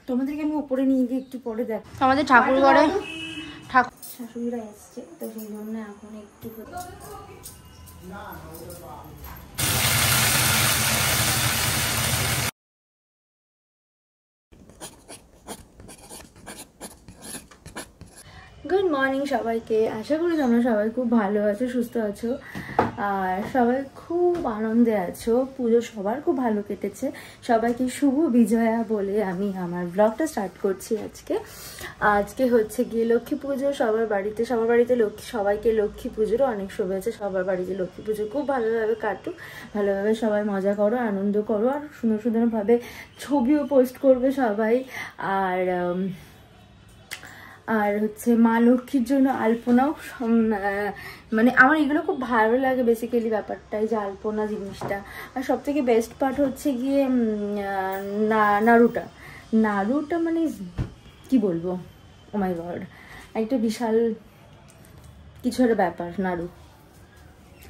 তোমাদেরকে আমি উপরে নিয়ে গিয়ে একটু পরে দেখ। আমাদের ঠাকুর ঘরে ঠাকুর শাশুড়িরা এসছে, তো সেই জন্য এখন একটু গুড মর্নিং সবাইকে। আশা করি তোমরা সবাই খুব ভালো আছো, সুস্থ আছো, আর সবাই খুব আনন্দে আছো। পুজো সবার খুব ভালো কেটেছে। সবাইকে শুভ বিজয়া বলে আমি আমার ব্লগটা স্টার্ট করছি। আজকে হচ্ছে গিয়ে লক্ষ্মী পুজো। সবার বাড়িতে সবাইকে লক্ষ্মী পুজোরও অনেক শুভেচ্ছা। সবার বাড়িতে লক্ষ্মী পুজো খুব ভালোভাবে কাটুক, ভালোভাবে সবাই মজা করো, আনন্দ করো, আর সুন্দর সুন্দরভাবে ছবিও পোস্ট করবে সবাই। আর হচ্ছে মা লক্ষ্মীর জন্য আলপনাও, মানে আমার এগুলো খুব ভালো লাগে বেসিক্যালি ব্যাপারটাই, যে আলপনা জিনিসটা। আর সব থেকে বেস্ট পার্ট হচ্ছে গিয়ে নাড়ুটা মানে কি বলবো, ও মাই গড, একটা বিশাল কিছু একটা ব্যাপার নাড়ু।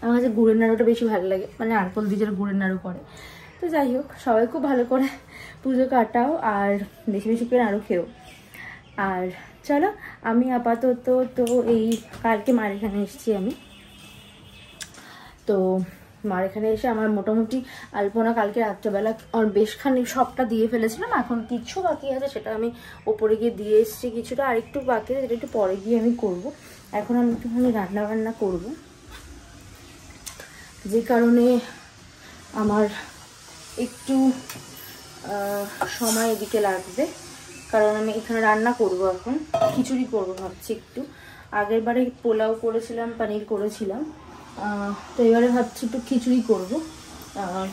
আমার কাছে গুড়ের নাড়ুটা বেশি ভালো লাগে, মানে নারকোল দিয়ে যারা গুড়ের নাড়ু করে। তো যাই হোক, সবাই খুব ভালো করে পুজো কাটাও, আর বেশি বেশি করে নাড়ু খেও। আর চলো, আমি আপাতত তো এই কালকে মার এখানে এসেছি আমি। তো মার এখানে এসে আমার মোটামুটি আলপনা কালকে রাত্রেবেলা বেশখানি সবটা দিয়ে ফেলেছিলাম। এখন কিছু বাকি আছে, সেটা আমি ওপরে গিয়ে দিয়ে এসেছি। কিছুটা আরেকটু বাকি আছে, সেটা একটু পরে গিয়ে আমি করব। এখন আমি একটুখানি রান্না করব, যে কারণে আমার একটু সময় এদিকে লাগবে। কারণ আমি এখানে রান্না করব, এখন খিচুড়ি করবো ভাবছি একটু। আগের বারে পোলাও করেছিলাম, পনির করেছিলাম, তো এবারে ভাবছি একটু খিচুড়ি করব।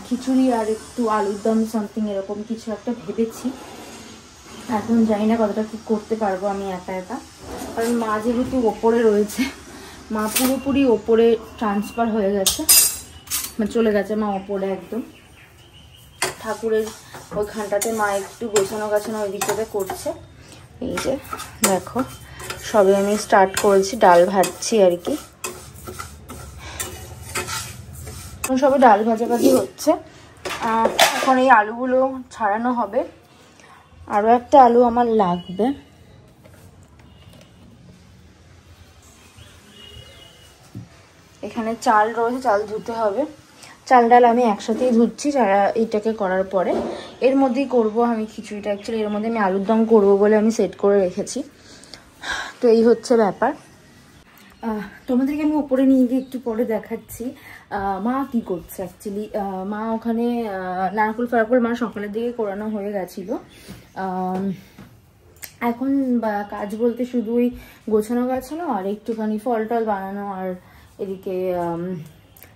খিচুড়ি আর একটু আলুর দম সামথিং এরকম কিছু একটা ভেবেছি। এখন জানি না কতটা কি করতে পারবো আমি একা একা, কারণ মা যেহেতু ওপরে রয়েছে, মা পুরোপুরি ওপরে ট্রান্সফার হয়ে গেছে, মানে চলে গেছে মা ওপরে একদম। ঠাকুরের ওইখানটাতে মা একটু গোছানো ওই দিকটাতে করছে। এই যে দেখো, সবে আমি স্টার্ট করেছি, ডাল ভাজছি আর কি। সবে ডাল ভাজাভাজি হচ্ছে। এখন এই আলুগুলো ছাড়ানো হবে, আরও একটা আলু আমার লাগবে। এখানে চাল রয়েছে, চাল ধুতে হবে। চাল ডাল আমি একসাথেই ধুচ্ছি এইটাকে করার পরে। এর মধ্যেই করব আমি খিচুড়িটা। অ্যাকচুয়ালি এর মধ্যে আমি আলুর দম করবো বলে আমি সেট করে রেখেছি। তো এই হচ্ছে ব্যাপার। তোমাদেরকে আমি উপরে নিয়ে গিয়ে একটু পরে দেখাচ্ছি মা কি করছে। অ্যাকচুয়ালি মা ওখানে নারকোল ফারকোল মা সকালের দিকে করানো হয়ে গেছিলো। এখন কাজ বলতে শুধু ওই গোছানো আর একটুখানি ফল টল বানানো, আর এদিকে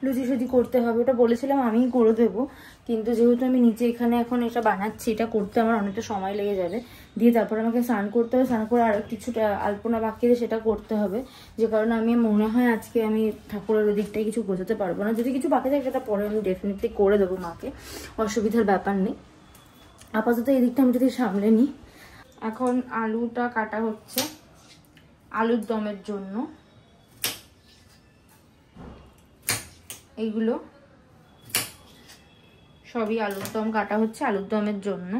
লুচি সুচি করতে হবে। ওটা বলেছিলাম আমিই করে দেবো, কিন্তু যেহেতু আমি নিচে এখানে এখন এটা বানাচ্ছি, এটা করতে আমার অনেকটা সময় লেগে যাবে। দিয়ে তারপর আমাকে স্নান করতে হবে, স্নান করে আরও কিছুটা আলপনা বাকি দিয়ে সেটা করতে হবে। যে কারণে আমি মনে হয় আজকে আমি ঠাকুরের ওই দিকটায় কিছু গোছাতে পারবো না। যদি কিছু বাকি থাকে সেটা পরে আমি ডেফিনেটলি করে দেবো মাকে, অসুবিধার ব্যাপার নেই। আপাতত এই দিকটা আমি যদি সামলে নিই। এখন আলুটা কাটা হচ্ছে আলুর দমের জন্য। এইগুলো সবই আলুর দম কাটা হচ্ছে, আলুর দমের জন্য।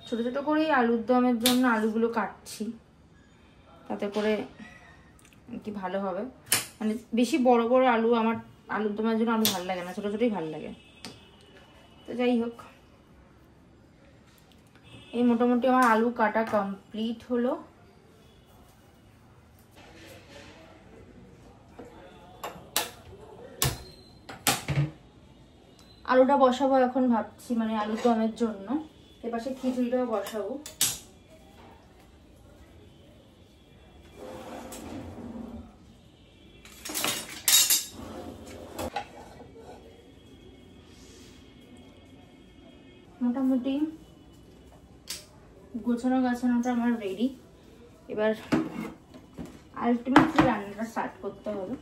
ছোট ছোট করেই আলুর দমের জন্য আলুগুলো কাটছি, তাতে করে কি ভালো হবে। মানে বেশি বড় বড় আলু আমার আলুর দমের জন্য আলু ভালো লাগে না, ছোট ছোটই ভালো লাগে। তো যাই হোক, এই মোটামুটি আমার আলু কাটা কমপ্লিট হলো। আলুটা বসাবো এখন ভাবছি, মানে আলুর দমের জন্য। এপাশে খিচুড়িটাও বসাবো। মোটামুটি গোছানোটা আমার রেডি। এবার আলটিমেটলি রান্নাটা স্টার্ট করতে হবে।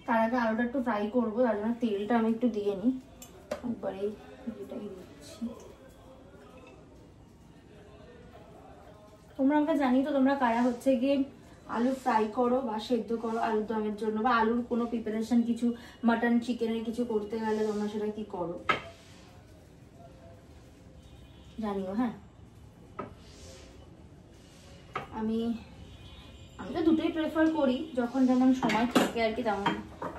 তার আগে আলুটা একটু ফ্রাই করবো, তার জন্য তেলটা আমি একটু দিয়ে নিই। একবারে এটাই দিচ্ছি। তোমরা আমাকে জানি তো, তোমরা কারা হচ্ছে গিয়ে আলু ফ্রাই করো বা সেদ্ধ করো আলুর দমের জন্য, বা আলুর কোনো প্রিপারেশন কিছু মাটন চিকেনের কিছু করতে গেলে তোমরা সেটা কি করো। জানিও। হ্যাঁ, আমি তো দুটোই প্রেফার করি, যখন যেমন সময় থাকে আর কি তেমন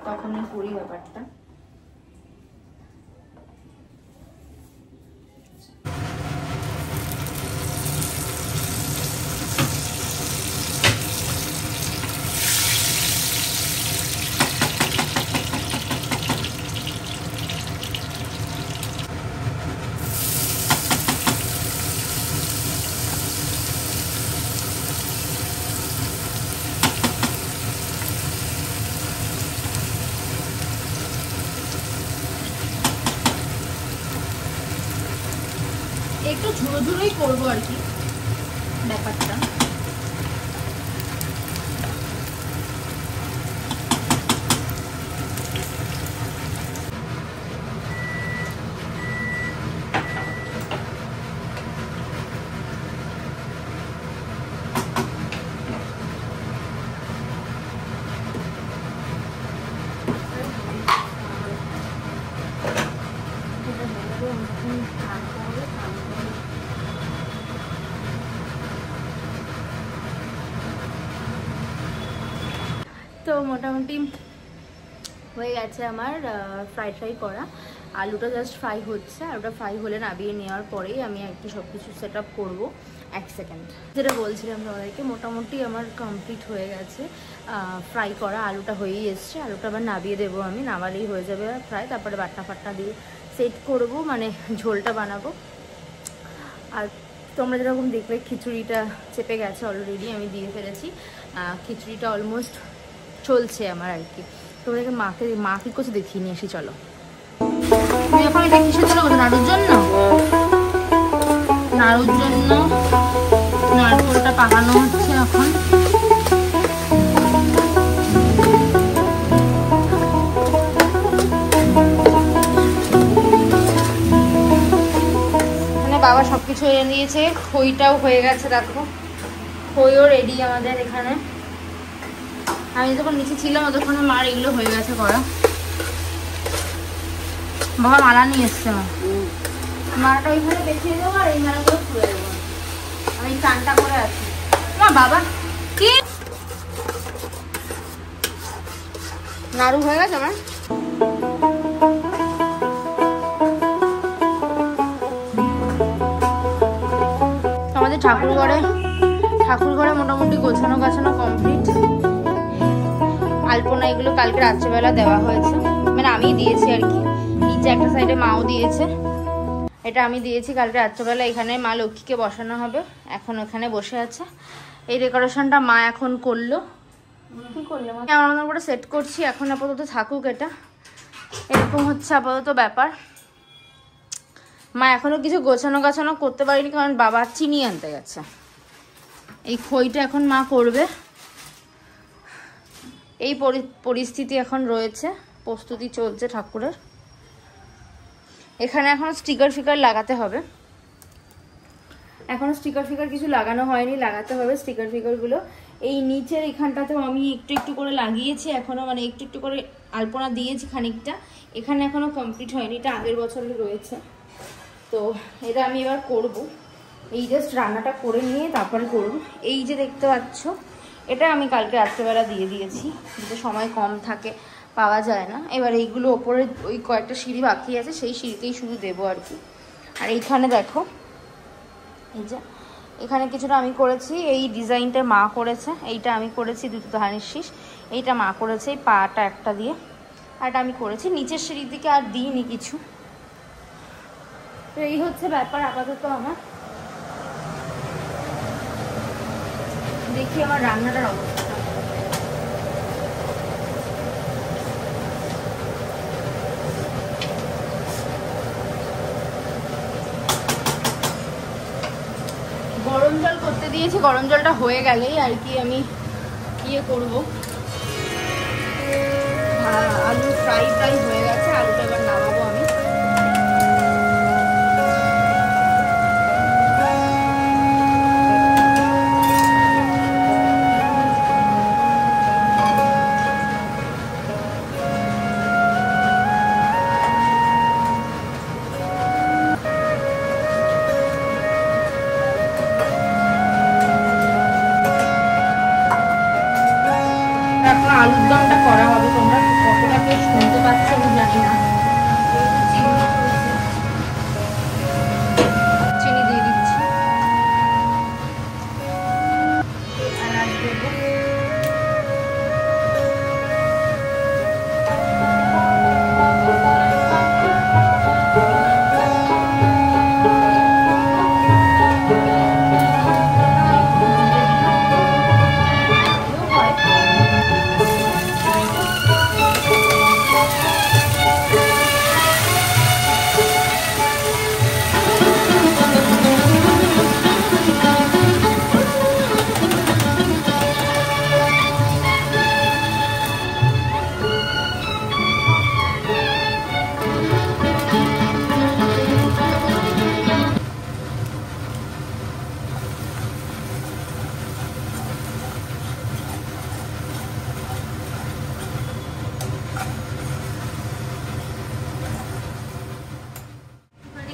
তখনই করি ব্যাপারটা। একটু ঝুড়ো ঝুড়োই করবো আর কি ব্যাপারটা। তো মোটামুটি হয়ে গেছে আমার ফ্রাই করা। আলুটা জাস্ট ফ্রাই হচ্ছে, আলুটা ফ্রাই হলে নামিয়ে নেওয়ার পরেই আমি একটু সব কিছু সেট আপ করবো। 1 সেকেন্ড, যেটা বলছিলাম তোমাদেরকে, মোটামুটি আমার কমপ্লিট হয়ে গেছে ফ্রাই করা। আলুটা হয়েই এসছে, আলুটা আবার নামিয়ে দেবো আমি, নামালেই হয়ে যাবে ফ্রাই। তারপরে বাটনা ফাটনা দিয়ে সেট করব, মানে ঝোলটা বানাবো। আর তোমরা যেরকম দেখলে খিচুড়িটা চেপে গেছে অলরেডি, আমি দিয়ে ফেলেছি। খিচুড়িটা অলমোস্ট চলছে আমার আর কি। তোমাদেরকে মা কি করছে দেখিয়ে নিয়ে আসি, চলো। তুমি এখন এটা কিসের জন্য করছো? নাড়ুর জন্য নারকেলটা পাকানো হচ্ছে এখন। মানে বাবা সবকিছু এনে দিয়েছে, খইটাও হয়ে গেছে, দেখো খইও রেডি আমাদের এখানে। আমি যখন নিচে ছিলাম ততক্ষণে মার এগুলো হয়ে গেছে করা। বাবা মালা নিয়ে এসছে, মালাটা ওইখানে দেখিয়ে দেবো আর এই মালাগুলো খুলে দেবো। আমি চানটা করে আছি। বাবা কি নাড়ু হয়ে গেছে আমার। আমাদের ঠাকুর ঘরে মোটামুটি গোছানো গাছানো কমপ্লিট। আলপনা এগুলো কালকে রাত্রেবেলা দেওয়া হয়েছে, মানে আমি দিয়েছি আর কি। নিচে একটা সাইডে মাও দিয়েছে, এটা আমি দিয়েছি কালকে রাত্রেবেলা। এখানে মা লক্ষ্মীকে বসানো হবে, এখন ওখানে বসে আছে। এই ডেকোরেশনটা মা এখন করলো। কি করলে আমার মতন করে সেট করছি, এখন আপাতত থাকুক। এটা এরকম হচ্ছে আপাতত ব্যাপার। মা এখনো কিছু গোছানো করতে পারিনি, কারণ বাবা চিনি আনতে গেছে। এই খইটা এখন মা করবে, এই পরিস্থিতি এখন রয়েছে, প্রস্তুতি চলছে ঠাকুরের। এখানে এখন স্টিকার ফিকার লাগাতে হবে, এখনো স্টিকার ফিকার কিছু লাগানো হয়নি, লাগাতে হবে স্টিকার ফিকারগুলো। এই নিচের এখানটাতেও আমি একটু করে লাগিয়েছি, এখনো মানে একটু করে আলপনা দিয়েছি খানিকটা। এখানে এখনো কমপ্লিট হয়নি, এটা আগের বছরের রয়েছে। তো এটা আমি এবার করব, এই জাস্ট রান্নাটা করে নিয়ে তারপরে করব। এই যে দেখতে পাচ্ছ, এটা আমি কালকে রাত্রেবেলা দিয়ে দিয়েছি, কিন্তু সময় কম থাকে, পাওয়া যায় না। এবার এইগুলো ওপরে ওই কয়েকটা সিঁড়ি বাকি আছে, সেই সিঁড়িতেই শুধু দেবো আর কি। আর এইখানে দেখো, এই যে এখানে কিছুটা আমি করেছি, এই ডিজাইনটা মা করেছে, এইটা আমি করেছি দুটো ধানের শীষ, এইটা মা করেছে এই পাটা একটা দিয়ে, আর এটা আমি করেছি। নিচের সিঁড়ির দিকে আর দিইনি কিছু। তো এই হচ্ছে ব্যাপার আপাতত আমার। দেখি আমার রান্নাটার অবস্থা। গরম জল করতে দিয়েছি, গরম জলটা হয়ে গেলেই আর কি আমি ইয়ে করবো। আলু ফ্রাই হয়ে গেছে, আলুটা এবার নামাবো আমি।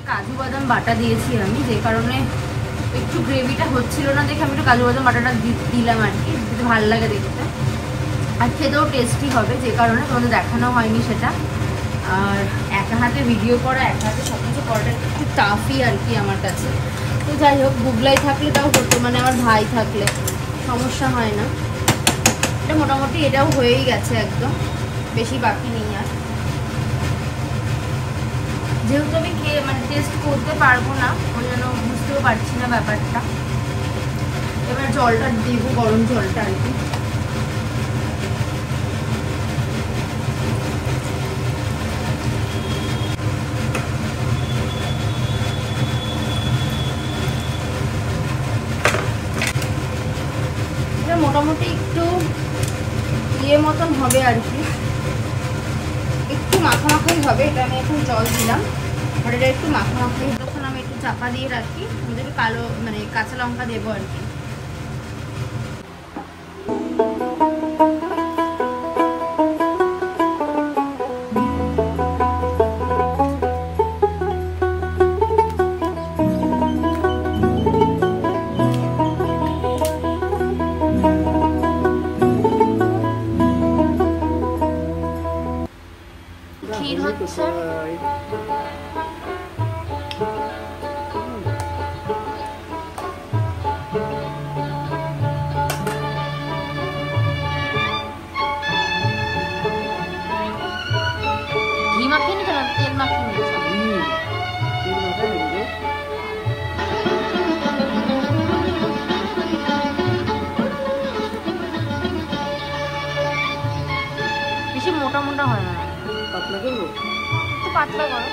কাজু বাদাম বাটা দিয়েছি আমি, যে কারণে একটু গ্রেভিটা হচ্ছিল না দেখে আমি একটু কাজু বাদাম বাটাটা দিলাম আর কি, যদি ভালো লাগে দেখতে আর খেতেও টেস্টি হবে, যে কারণে তোমাদের দেখানো হয়নি সেটা। আর একা হাতে ভিডিও করা, একা হাতে সব কিছু করাটা একটু টাফই আর কি আমার কাছে। তো যাই হোক, গুগলাই থাকলে তাও হতো, মানে আমার ভাই থাকলে সমস্যা হয় না। এটা মোটামুটি এটাও হয়েই গেছে একদম, বেশি বাকি নেই আর। যেহেতু আমি খেয়ে মানে টেস্ট করতে পারবো না, ওই জন্য বুঝতেও পারছি না ব্যাপারটা। এবার জলটা দেবো, গরম জলটা আর কি। মোটামুটি একটু ইয়ে মতন হবে আর কি, একটু মাখামাখাই হবে। এটা আমি এখন জল দিলাম আর এটা একটু মাখামাখাই, তখন আমি একটু চাপা দিয়ে রাখি, একটু কালো মানে কাঁচা লঙ্কা দেবো আর কি। ক্ষীর হচ্ছে, ঘি মাখিয়ে নি কেন, তেল মাখিয়ে নিয়েছে। বেশি মোটা মোটা হয় না, পাতলা করবো, একটু পাতলা করো,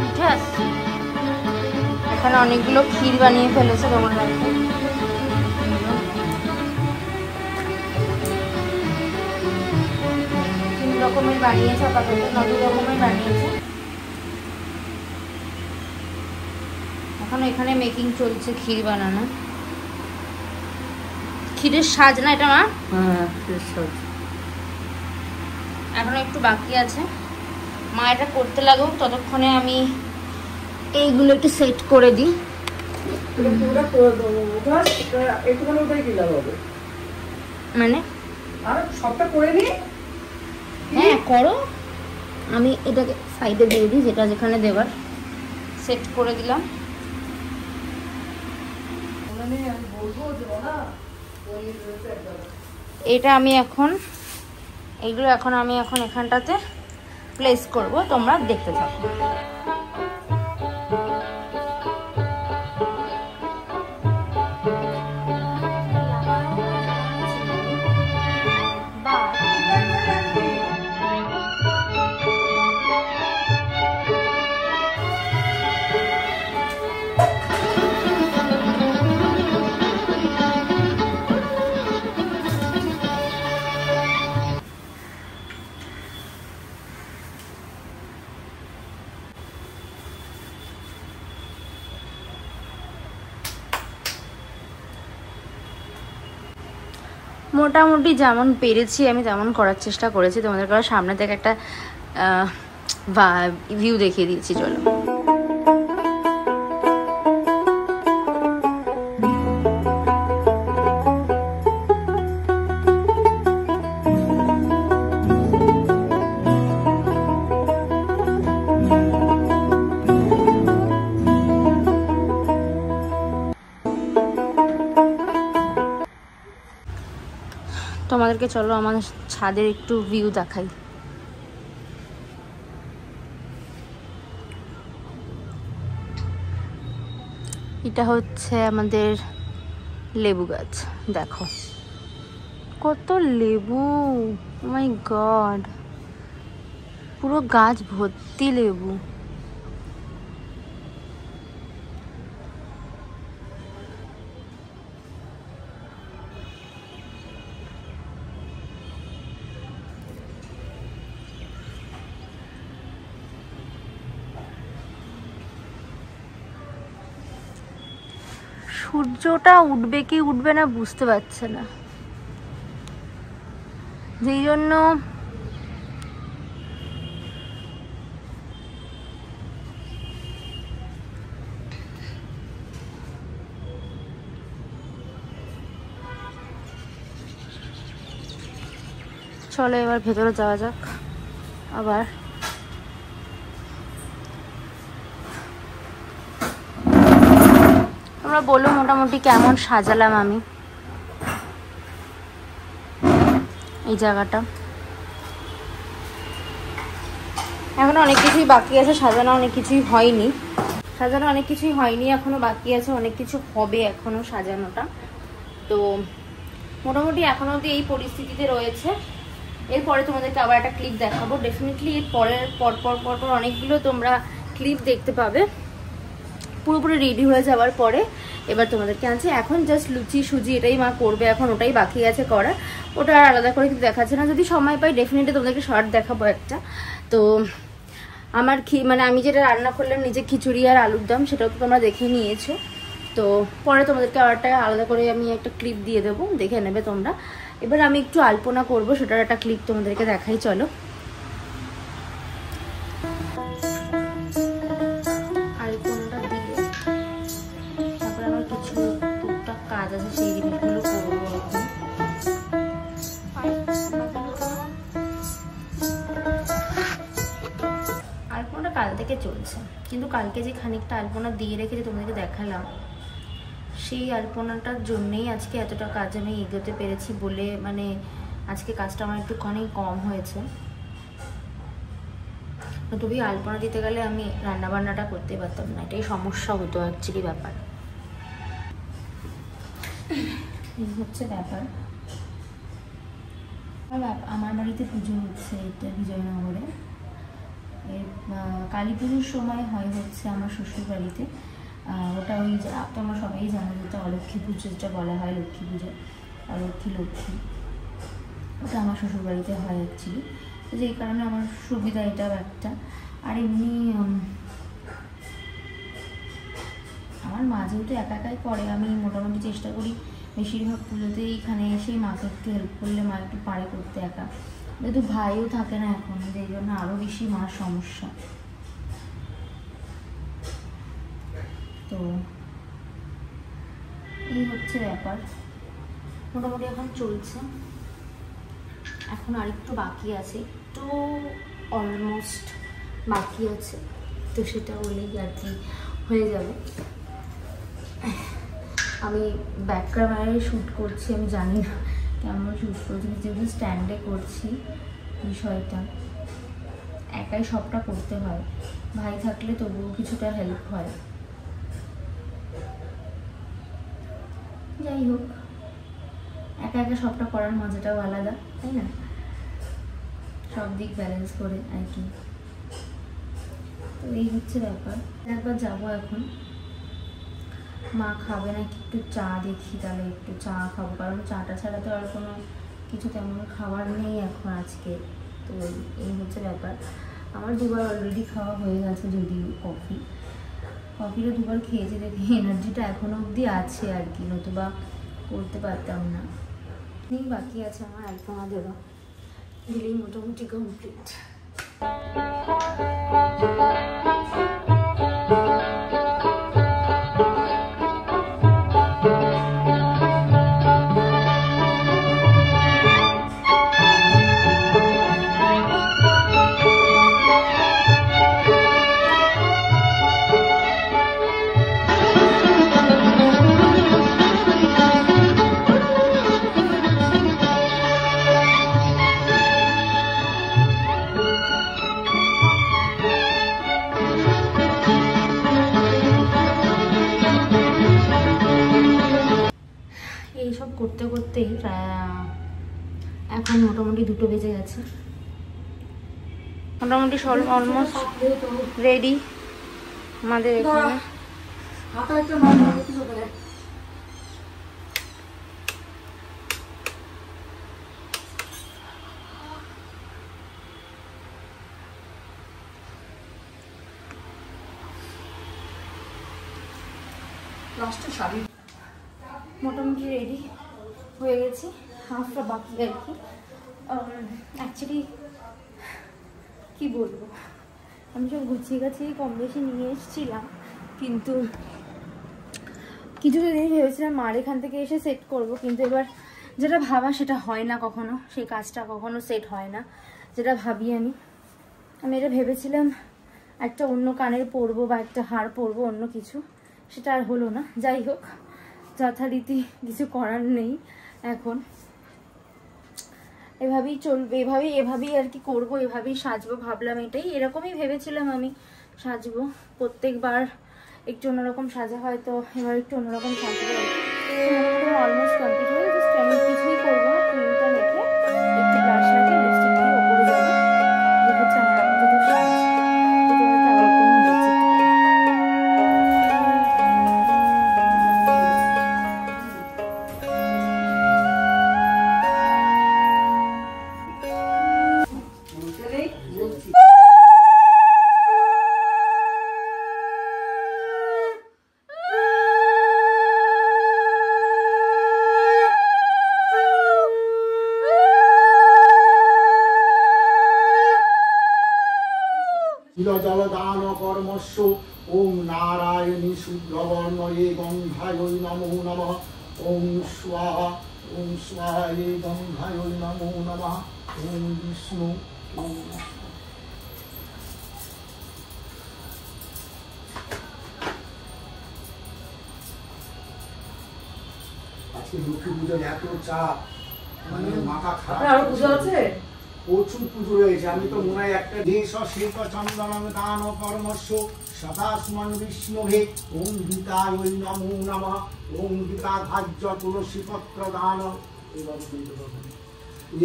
উঠে আসছে। এখানে অনেকগুলো ক্ষীর বানিয়ে ফেলেছে তোমার বাড়িতে। 3 রকমের বানিয়েছে, আপাতত 9 রকমের বানিয়েছে। এখন এখানে মেকিং চলছে ক্ষীর বানানো। ক্ষীরের সাজ না এটা মা? হ্যাঁ, ক্ষীরের সাজ এখনো একটু বাকি আছে। মা এটা করতে লাগুক, ততক্ষণে আমি এইগুলো একটু সেট করে দিই। মানে সবটা করে নি? হ্যাঁ করো, আমি এটাকে সাইডে দিয়ে দিই, যেটা যেখানে দেবার সেট করে দিলাম। এটা আমি এখন এইগুলো এখন আমি এখানটাতে প্লেস করব, তোমরা দেখতে থাকো। মোটামুটি যেমন পেরেছি আমি তেমন করার চেষ্টা করেছি, তোমাদের কারো সামনে থেকে একটা ভিউ দেখিয়ে দিয়েছি। চলো তোমাদেরকে, চলো আমার ছাদের একটু ভিউ দেখাই। এটা হচ্ছে আমাদের লেবু গাছ, দেখো কত লেবু, ও মাই গড, পুরো গাছ ভর্তি লেবু। সূর্যটা উঠবে কি উঠবে না বুঝতে পারছে না, যেই জন্য চলো এবার ভেতরে যাওয়া যাক। আবার তোমরা বলো মোটামুটি কেমন সাজালাম আমি এই জায়গাটা। এখনো অনেক কিছুই বাকি আছে সাজানো, অনেক কিছুই হয়নি এখনো বাকি আছে, অনেক কিছু হবে এখনো সাজানোটা। তো মোটামুটি এখনো অবধি এই পরিস্থিতিতে রয়েছে। এরপরে তোমাদেরকে আবার একটা ক্লিপ দেখাবো ডেফিনেটলি। এর পর অনেকগুলো তোমরা ক্লিপ দেখতে পাবে পুরোপুরি রেডি হয়ে যাওয়ার পরে। এবার তোমাদেরকে আনছে, এখন জাস্ট লুচি সুজি এটাই মা করবে, এখন ওটাই বাকি আছে করার। ওটা আর আলাদা করে কিছু দেখাচ্ছে না, যদি সময় পাই ডেফিনেটলি তোমাদেরকে শর্ট দেখাবো একটা। তো আমার মানে আমি যেটা রান্না করলাম নিজে খিচুড়ি আর আলুর দম, সেটাও তো তোমরা দেখে নিয়েছো। তো পরে তোমাদেরকে আবার একটা আলাদা করে আমি একটা ক্লিপ দিয়ে দেবো, দেখে নেবে তোমরা। এবার আমি একটু আলপনা করবো, সেটার একটা ক্লিপ তোমাদেরকে দেখাই চলো। আলপনাটা দিয়ে তারপরে আমার কিছু টুকটাক কাজ আছে, সেই জিনিসগুলো করবো এখন। আলপনাটা কাল থেকে চলছে, কিন্তু কালকে যে খানিকটা আলপনা দিয়ে রেখেছে তোমাদেরকে দেখালাম, সেই আলপনাটার জন্যেই আজকে এতটা কাজ আমি এগোতে পেরেছি বলে, মানে আজকে কাজটা আমার একটুখানি কম হয়েছে। তবে আলপনা দিতে গেলে আমি রান্নাবান্নাটা করতে পারতাম না, এটাই সমস্যা হতো অ্যাকচুয়ালি ব্যাপার। এই হচ্ছে ব্যাপার। আমার বাড়িতে পুজো হচ্ছে, এটা বিজয়নগরে। কালী পুজোর সময় হচ্ছে আমার শ্বশুর বাড়িতে। ওটা ওই তোমরা সবাই জানো, যেটা অলক্ষ্মী পুজো যেটা বলা হয়, লক্ষ্মী পুজো, লক্ষ্মী ওটা আমার শ্বশুর বাড়িতে হয় অ্যাকচুয়ালি। তো যেই কারণে আমার সুবিধা এটাও একটা। আর এমনি আমার মা যেহেতু একা একাই করে, আমি মোটামুটি চেষ্টা করি বেশিরভাগ পুজোতেই এখানে এসে মাকে একটু হেল্প করলে মা একটু পারে করতে একা, যেহেতু ভাইও থাকে না এখন, যেই জন্য আরও বেশি মার সমস্যা। তো এই হচ্ছে ব্যাপার, মোটামুটি এখন চলছে। এখন আরেকটু বাকি আছে, একটু অলমোস্ট বাকি আছে, তো সেটা হলেই আর কি হয়ে যাবে। আমি ব্যাক ক্যামেরায় শ্যুট করছি, আমি জানি না কেমন শ্যুট করছি, যেহেতু স্ট্যান্ডে করছি। বিষয়টা একাই সবটা করতে হয়, ভাই থাকলে তবুও কিছুটা হেল্প হয়। যাই হোক, একা একা সবটা করার মজাটাও আলাদা, তাই না? সব দিক ব্যালেন্স করে আর কি। তো এই হচ্ছে ব্যাপার। একবার যাবো এখন, মা খাবে নাকি একটু চা দেখি, তাহলে একটু চা খাবো, কারণ চাটা ছাড়া তো আর কোনো কিছু তেমন খাবার নেই এখন আজকে। তো এই হচ্ছে ব্যাপার। আমার দুবার অলরেডি খাওয়া হয়ে গেছে, যদিও কফিটা দুবার খেয়েছি, দেখি এনার্জিটা এখনো অবধি আছে আর কি, নতুবা করতে পারতাম না। বাকি আছে আমার আলপনা দেওয়া, দিলেই মোটামুটি কমপ্লিট। এইসব করতে করতেই এখন মোটামুটি 2টো বেজে গেছে। মোটামুটি অলমোস্ট রেডি আমাদের এখানে। মোটামুটি রেডি হয়ে গেছি, হাফটা বাকি আর কি। অ্যাকচুয়ালি কি বলবো, আমি সব গুছিয়ে গাছিয়ে কম বেশি নিয়ে এসেছিলাম, কিন্তু কিছু জিনিস ভেবেছিলাম মার এখান থেকে এসে সেট করবো, কিন্তু এবার যেটা ভাবা সেটা হয় না কখনো, সেই কাজটা কখনো সেট হয় না যেটা ভাবি আমি। এটা ভেবেছিলাম একটা অন্য কানের পরবো বা একটা হার পরবো, অন্য কিছু, সেটা আর হলো না। যাই হোক, যথারীতি কিছু করার নেই। এখন এভাবেই চলবে, এভাবেই আর কি করবো, এভাবেই সাজবো ভাবলাম। এরকমই ভেবেছিলাম আমি সাজবো। প্রত্যেকবার একটু অন্যরকম সাজা হয়, তো এবার একটু অন্যরকম সাজবো। অলমোস্ট কমপ্লিট হয়ে জাস্ট আমি কিছুই করবো না, ক্রিমটা মেখে একটু ব্লাশ লাগিয়ে লিপস্টিক দিয়ে ওপরে যাবো। যে হচ্ছে আমার আপাতত সাজ, তোমাদেরকে আবার ওপরে নিয়ে যাচ্ছি। জলদান কর্মস্য ওম নারায়ণী শুভ্রবর্ণয়ে গন্ধায় নমো নমঃ। ওম স্বাহা এ গন্ধায় নমো নমঃ। ওম বিষ্ণু আজকে লক্ষ্মী পুজোর এত চাপ, মানে মাথা খারাপ। পুজো আছে, প্রচুর পুজো রয়েছে। আমি তো মনে হয় একটা দেশ শিল্প চন্দন দান কর্মস্য সদাস্মন বিষ্ণুহে ওম গীতায় নমো নমঃ। ওম গীতা ধার্য তুলসী পত্র দান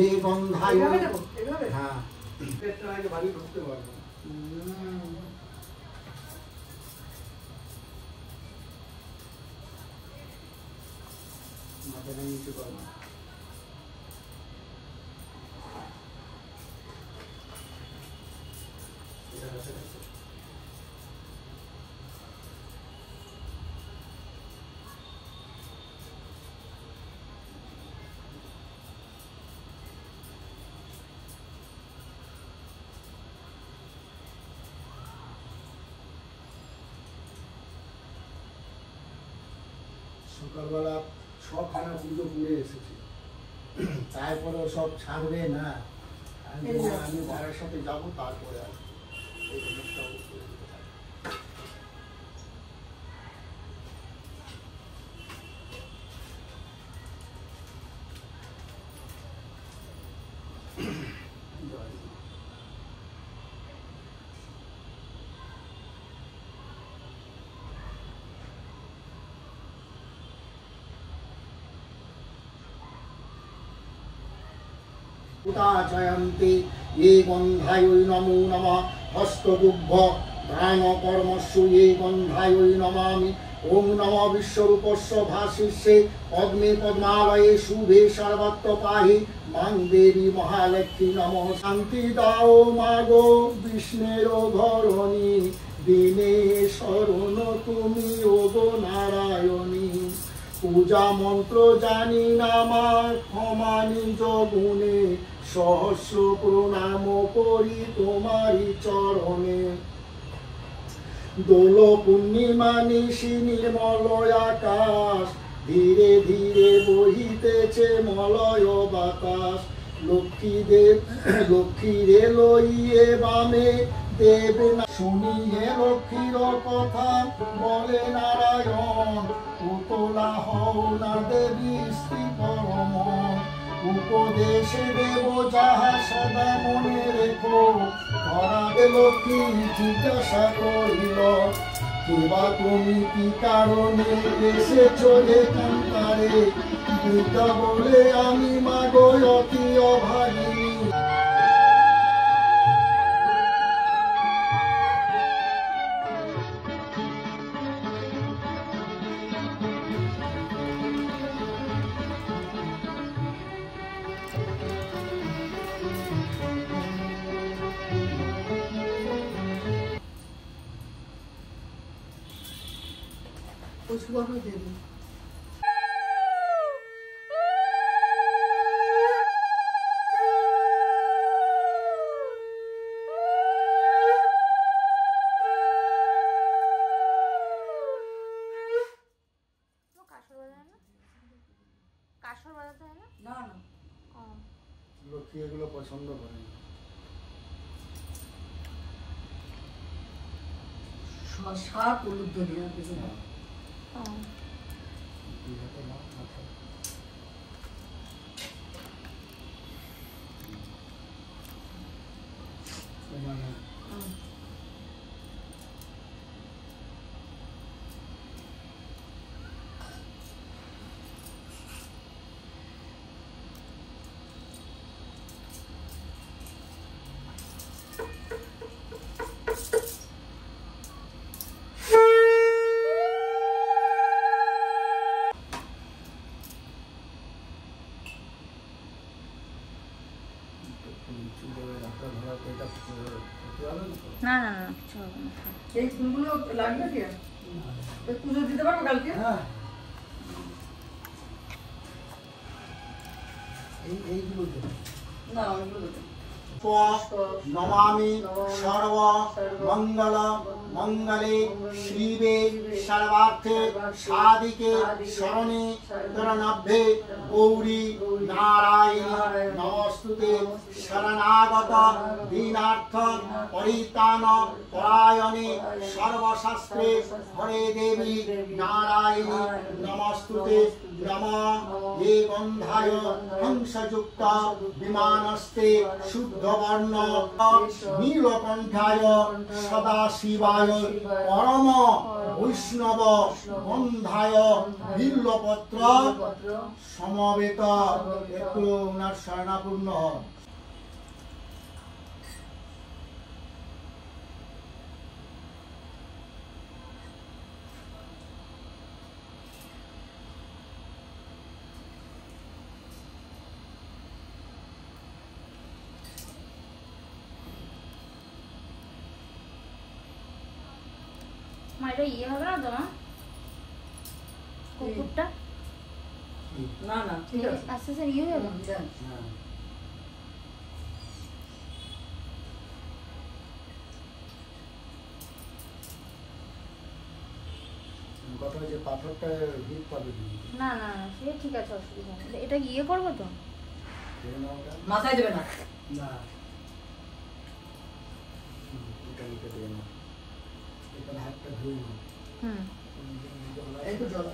এ গন্ধায়। হ্যাঁ, পেটটা আগে বাড়ি ঢুকতে পারবো। মাথাটা নিচে করবো। সকালবেলা সবখানা পুজো করে এসেছি, তারপরে সব ছাড়বে না। আমি ঘরের সাথে যাবো, তারপরে আসবো। উদাচয়ন্তে এ গন্ধায় নমো নমঃ। হস্তদুগ্ধ দান কর্মস্য এ গন্ধায় নমামি। ওম নমঃ বিশ্বরূপস্য ভাসিষ্যে পদ্মে পদ্মালয়ে শুভে সর্বত্র পাহি মাং দেবী মহালক্ষ্মী নমঃ। শান্তি দাও মাগো বিষ্ণের ধরণী, দিনে শরণ তুমি ওগো নারায়ণী। পূজা মন্ত্র জানি না মা, ক্ষমা নিজ গুণে সহস্র প্রণাম করি তোমারি চরণে। দোল পূর্ণিমা নিশি নির্মল আকাশ, ধীরে ধীরে বহিতেছে মলয় বাতাস। লক্ষ্মীরে লইয়ে বামে দেব না শুনিয়ে লক্ষ্মীর কথা বলে নারায়ণ। উতলা হও না দেবী শ্রী পরম, উপদেশে দেব যাহা সদা মনে রেখো। ধরাতে লক্ষ্মী জিজ্ঞাসা করিল, কেবা তুমি কি কারণে এসেছো এখানকারে? বিদ্যা বলে আমি মাগো অতি অভাগিনী। কচুবাটা দেবে। কাসর বাজাতে হয় না? পছন্দ করে না। শশা হলুদ ধনিয়া কিছু না। দুই হাতে মাছ মাথায়। মানে না না না কিছু হবে না। এই ফুলগুলো লাগবে কি? পুজো দিতে পারবো কালকে? হ্যাঁ এইগুলো দেবো না ওইগুলো দেবো। নমামি সর্ব মঙ্গল মঙ্গলে শিবে সর্বার্থে সাধিকে শরণে শরণাভ্যে গৌরী নারায়ণী নমস্তুতে শরণাগত দীনার্থ পরিত্রাণ পরায়ণে সর্বশাস্ত্রে হরে দেবী নারায়ণী নমস্তুতে নমঃ হে গন্ধায় হংসযুক্ত বিমানস্তে শুদ্ধ বর্ণ নীলকণ্ঠায় সদাশিবায় পরম বৈষ্ণব গন্ধায় বিল্বপত্র সমবেত। একটু ওনার শরণাপূর্ণ হন। মা এটা ইয়ে হবে না তো মা কুকুরটা না না ঠিক আছে। আস্তে আস্তে ইয়ে হয়ে যাবে। জান। হ্যাঁ। কথা যে পাথরটা হিট পাবে না না না সে ঠিক আছে, অসুবিধা নেই। এটা ইয়ে করবো তো? মাথায় দেবে না। না এটা নিতে দেবে না, এটা হাতটা ধুয়ে নাও। হুম এই তো জল।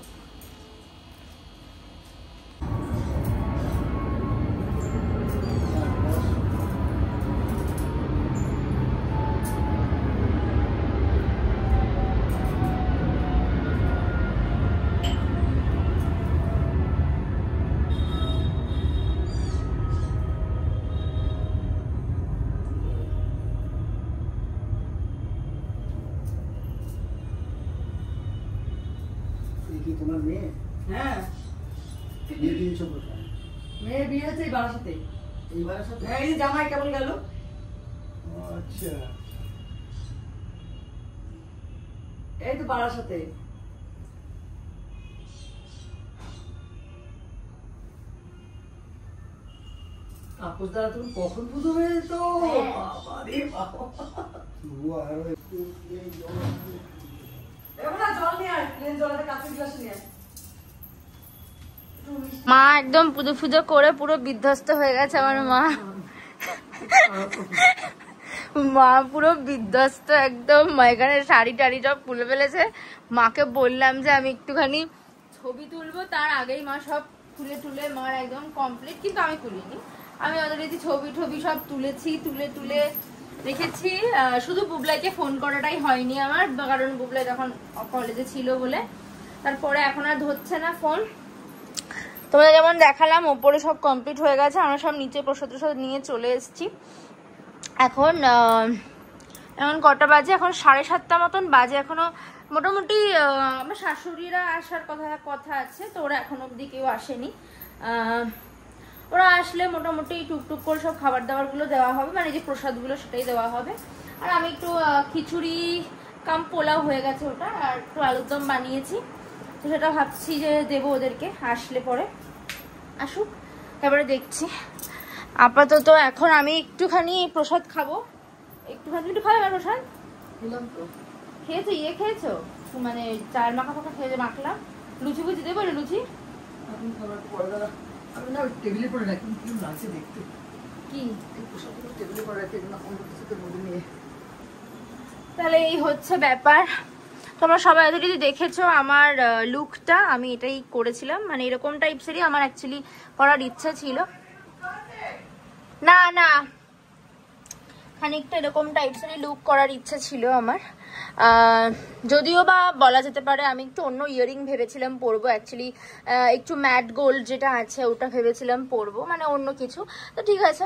তোমার মেয়ে হ্যাঁ বিয়ে দিয়েছো কোথায়? মেয়ে বিয়ে হচ্ছে এই বারাসাতে। এইবার সাথে হ্যাঁ এই জামাই কেবল গেল। আচ্ছা এই তো বারাসাতে। আপোষ দ্বারা তুমি কখন পুজো হয়ে যেত? বাবা রে বাবা। বুয়া আরো একটু এই এবার না জল নিয়ে আয়, প্লেন জলের কাঁচের গ্লাস নিয়ে আয়। মা একদম পুজো ফুজো করে পুরো বিধ্বস্ত হয়ে গেছে আমার মা। মা পুরো বিধ্বস্ত একদম। মা এখানে শাড়ি টাড়ি সব খুলে ফেলেছে। মাকে বললাম যে আমি একটুখানি ছবি তুলবো, তার আগেই মা সব খুলে টুলে মার একদম কমপ্লিট, কিন্তু আমি তুলিনি। আমি অলরেডি ছবি টবি সব তুলেছি, তুলে রেখেছি। শুধু বুবলাইকে ফোন করাটাই হয়নি আমার, কারণ বুবলাই তখন কলেজে ছিল বলে। তারপরে এখন আর ধরছে না ফোন। তোমরা যেমন দেখালাম ওপরে সব কমপ্লিট হয়ে গেছে, আমরা সব নিচে প্রসাদ টসাদ নিয়ে চলে এসেছি। এখন কটা বাজে? এখন 7:30 মতন বাজে। এখনো মোটামুটি আমার শাশুড়িরা আসার কথা আছে, তো ওরা এখন অবধি কেউ আসেনি। ওরা আসলে মোটামুটি টুকটুক করে সব খাবার দাবারগুলো দেওয়া হবে, মানে যে প্রসাদগুলো সেটাই দেওয়া হবে। আর আমি একটু খিচুড়ি কাম পোলাও হয়ে গেছে ওটা, আর একটু আলুর দম বানিয়েছি, তো সেটা ভাবছি যে দেবো ওদেরকে আসলে পরে। আসুক এবারে দেখছি। আপাতত এখন আমি একটুখানি প্রসাদ খাবো। একটুখানি একটু খাবে আমার প্রসাদ? খেয়েছো? ইয়ে খেয়েছো মানে চায়ের মাখা ফাঁকা খেয়ে মাখলাম। লুচি ফুচি দেবো? লুচি আমি না টেবিলে পড়ে রাখি, কি লাগছে দেখতে। কি টেবিলে করে রাখি না অন্য কিছুতে মধ্যে নিয়ে। তাহলে এই হচ্ছে ব্যাপার। তোমরা সবাই অলরেডি দেখেছো আমার লুকটা, আমি এটাই করেছিলাম, মানে এরকম টাইপসেরই আমার অ্যাকচুয়ালি করার ইচ্ছা ছিল। না না, খানিকটা এরকম টাইপসেরই লুক করার ইচ্ছা ছিল আমার। যদিও বা বলা যেতে পারে আমি একটু অন্য ইয়ারিং ভেবেছিলাম পরবো, অ্যাকচুয়ালি একটু ম্যাট গোল্ড যেটা আছে ওটা ভেবেছিলাম পরবো, মানে অন্য কিছু। তো ঠিক আছে,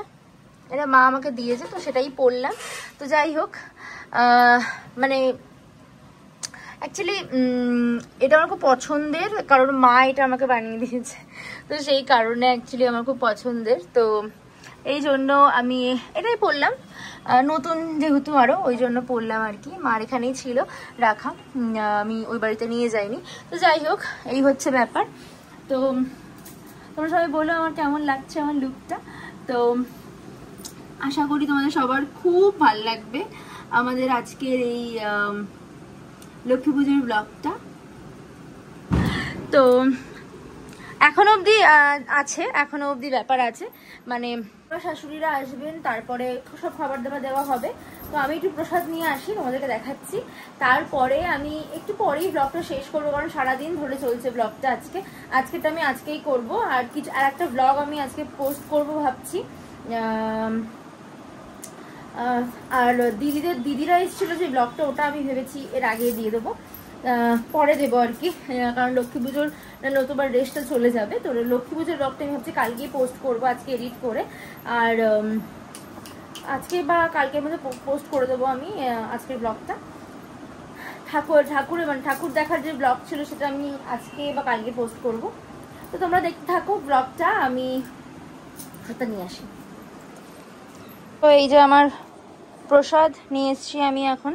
এটা মা আমাকে দিয়েছে তো সেটাই পরলাম। তো যাই হোক, মানে অ্যাকচুয়ালি এটা আমার খুব পছন্দের, কারণ মা এটা আমাকে বানিয়ে দিয়েছে, তো সেই কারণে অ্যাকচুয়ালি আমার খুব পছন্দের। তো এই জন্য আমি এটাই পরলাম, নতুন যেহেতু আরও ওই জন্য পরলাম আর কি। মার এখানেই ছিল রাখা, আমি ওই বাড়িতে নিয়ে যাইনি। তো যাই হোক, এই হচ্ছে ব্যাপার। তো তোমরা সবাই বলো আমার কেমন লাগছে আমার লুকটা। তো আশা করি তোমাদের সবার খুব ভালো লাগবে আমাদের আজকের এই লক্ষ্মী পুজোর ব্লগটা। তো এখনো অবধি আছে, এখনো অবধি ব্যাপার আছে, মানে শাশুড়িরা আসবেন, তারপরে সব খাবার দাবার দেওয়া হবে। তো আমি একটু প্রসাদ নিয়ে আসি, তোমাদেরকে দেখাচ্ছি। তারপরে আমি একটু পরেই ব্লগটা শেষ করবো, কারণ সারাদিন ধরে চলছে ব্লগটা। আজকেটা আমি আজকেই করব, আর একটা ব্লগ আমি আজকে পোস্ট করব ভাবছি। আর দিদিরা এসেছিল যে ব্লগটা, ওটা আমি ভেবেছি এর আগে দিয়ে দেবো, পরে দেবো আর কি, কারণ লক্ষ্মী পুজোর নতুবা রেস্টটা চলে যাবে। তো লক্ষ্মী পুজোর ব্লগটা আমি ভাবছি কালকেই পোস্ট করবো, আজকে এডিট করে। আর আজকে বা কালকের মধ্যে পোস্ট করে দেবো আমি আজকের ব্লগটা। ঠাকুরের মানে ঠাকুর দেখার যে ব্লগ ছিল সেটা আমি আজকে বা কালকে পোস্ট করব। তো তোমরা দেখতে থাকো ব্লগটা, আমি সেটা নিয়ে আসি। তো এই যে আমার প্রসাদ নিয়ে এসেছি আমি, এখন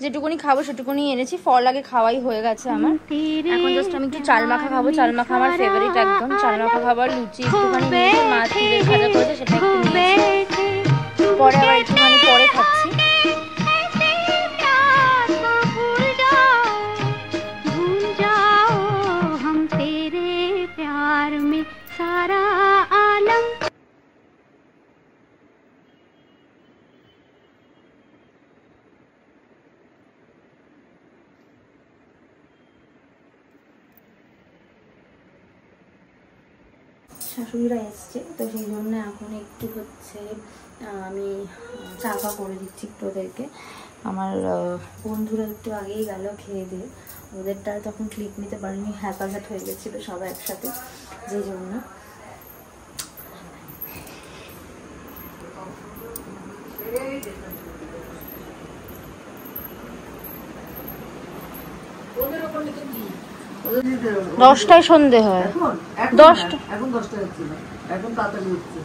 যেটুকুনি খাবো সেটুকুনি এনেছি। ফল আগে খাওয়াই হয়ে গেছে আমার, এখন জাস্ট আমি একটু চাল মাখা খাবো। চাল মাখা আমার ফেভারিট একদম। চাল মাখা খাবার, লুচি একটুখানি নিয়েছি, মা তিলের ভাজা করেছে সেটা একটু নিয়েছি, পরে আবার একটুখানি পরে খাচ্ছি। শাশুড়িরা এসছে, তো সেই জন্য এখন একটু হচ্ছে আমি চা ফা করে দিচ্ছি একটু ওদেরকে। আমার বন্ধুরা একটু আগেই গেল খেয়ে দিয়ে, ওদেরটা তখন ক্লিপ নিতে পারিনি, হ্যাপাঘাট হয়ে গেছিলো সবাই একসাথে, যেই জন্য। দশটায় সন্ধে হয়, এখন 10টায় হচ্ছে না, এখন তাড়াতাড়ি হচ্ছে।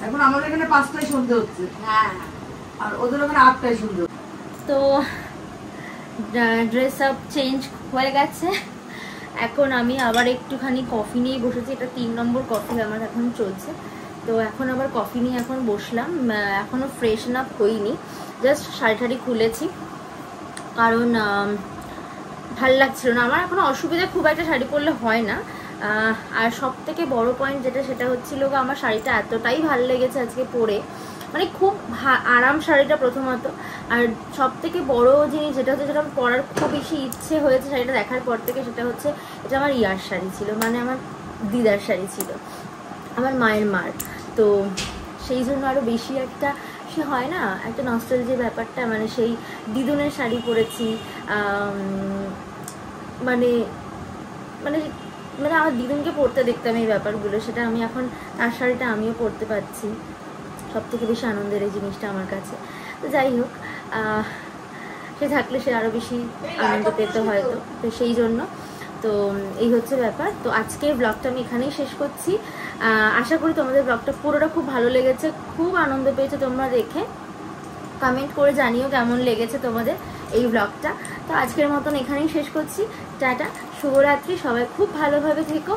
এখন আমাদের এখানে 5টায় সন্ধে হচ্ছে, হ্যাঁ, আর ওদের ওখানে 8টায় সন্ধে। তো ড্রেস আপ চেঞ্জ হয়ে গেছে, এখন আমি আবার একটুখানি কফি নিয়ে বসেছি। এটা 3 নম্বর কফি আমার এখন চলছে। তো এখন আবার কফি নিয়ে এখন বসলাম, এখনো ফ্রেশন আপ হইনি, জাস্ট শাড়ি খুলেছি, কারণ ভাল লাগছিল না আমার। এখনো অসুবিধা খুব একটা শাড়ি পরলে হয় না। আর সব থেকে বড় পয়েন্ট যেটা, সেটা হচ্ছিল আমার শাড়িটা এতটাই ভাল লেগেছে আজকে পরে, মানে খুব আরাম শাড়িটা প্রথমত। আর সব থেকে বড় জিনিস যেটা হচ্ছে, যেটা পরার খুব বেশি ইচ্ছে হয়েছে শাড়িটা দেখার পর থেকে, সেটা হচ্ছে এটা আমার ইয়ার শাড়ি ছিল, মানে আমার দিদার শাড়ি ছিল, আমার মায়ের মার। তো সেই জন্য আরও বেশি একটা সে হয় না, একটা নস্টালজির ব্যাপারটা, মানে সেই দিদুনের শাড়ি পরেছি, মানে মানে মানে আমার দিদুনকে পরতে দেখতাম এই ব্যাপারগুলো, সেটা আমি এখন তার শাড়িটা আমিও পরতে পারছি। সব থেকে বেশি আনন্দের এই জিনিসটা আমার কাছে। তো যাই হোক, সে থাকলে সে আরও বেশি আনন্দ পেতে হয়তো, তো সেই জন্য। তো এই হচ্ছে ব্যাপার। তো আজকের ব্লগটা আমি এখানেই শেষ করছি। আশা করি তোমাদের ব্লগটা পুরোটা খুব ভালো লেগেছে, খুব আনন্দ পেয়েছো তোমরা দেখে। কমেন্ট করে জানিও কেমন লেগেছে তোমাদের এই ব্লগটা। তো আজকের মতন এখানেই শেষ করছি। টাটা, শুভরাত্রি, সবাই খুব ভালোভাবে থেকো।